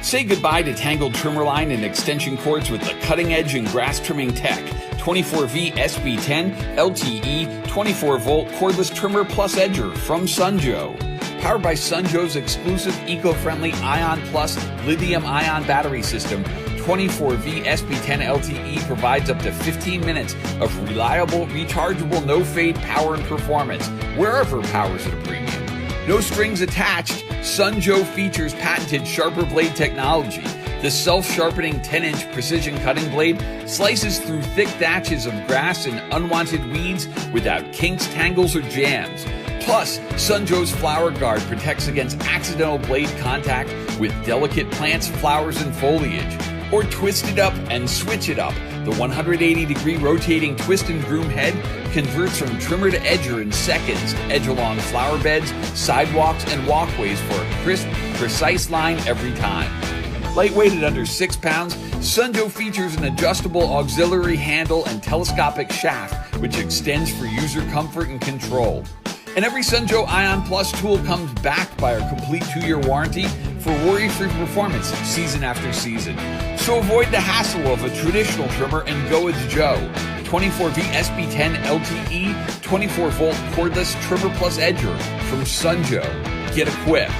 Say goodbye to tangled trimmer line and extension cords with the cutting edge in grass trimming tech. 24V SB10 LTE 24-volt cordless trimmer plus edger from Sunjo. Powered by Sunjo's exclusive eco-friendly Ion Plus lithium-ion battery system, 24V SB10 LTE provides up to 15 minutes of reliable, rechargeable, no-fade power and performance, wherever power's at a premium. No strings attached, Sunjo features patented SharperBlade technology. The self-sharpening 10-inch precision cutting blade slices through thick thatches of grass and unwanted weeds without kinks, tangles, or jams. Plus, Sunjo's flower guard protects against accidental blade contact with delicate plants, flowers, and foliage. Or twist it up and switch it up. The 180-degree rotating twist and groom head converts from trimmer to edger in seconds to edge along flower beds, sidewalks, and walkways for a crisp, precise line every time. Lightweight at under 6 pounds, Sunjo features an adjustable auxiliary handle and telescopic shaft, which extends for user comfort and control. And every Sunjo Ion Plus tool comes backed by our complete 2-year warranty for worry-free performance season after season. So avoid the hassle of a traditional trimmer and go with Joe. 24V SB10 LTE 24-volt cordless trimmer plus edger from Sunjo. Get equipped.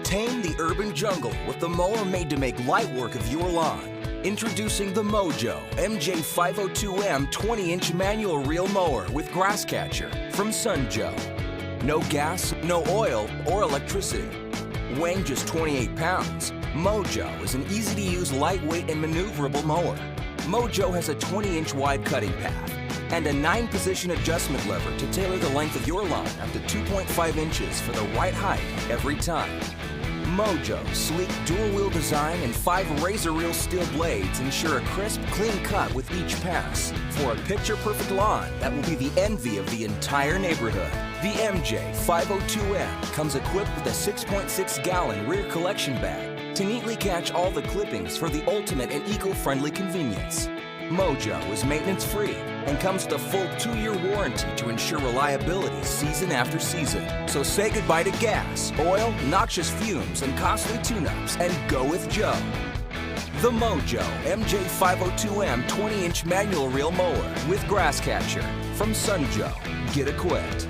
Tame the urban jungle with the mower made to make light work of your lawn. Introducing the Mojo MJ502M 20-inch manual reel mower with grass catcher from Sunjo. No gas, no oil, or electricity. Weighing just 28 pounds, Mojo is an easy-to-use, lightweight, and maneuverable mower. Mojo has a 20-inch wide cutting path and a 9-position adjustment lever to tailor the length of your lawn up to 2.5 inches for the right height every time. Mojo's sleek dual-wheel design and 5 razor-reel steel blades ensure a crisp, clean cut with each pass for a picture-perfect lawn that will be the envy of the entire neighborhood. The MJ502M comes equipped with a 6.6-gallon rear collection bag to neatly catch all the clippings for the ultimate and eco-friendly convenience. Mojo is maintenance-free and comes with a full 2-year warranty to ensure reliability season after season. So say goodbye to gas, oil, noxious fumes, and costly tune-ups and go with Joe. The Mojo MJ502M 20-inch manual reel mower with grass catcher from Sunjo. Get equipped.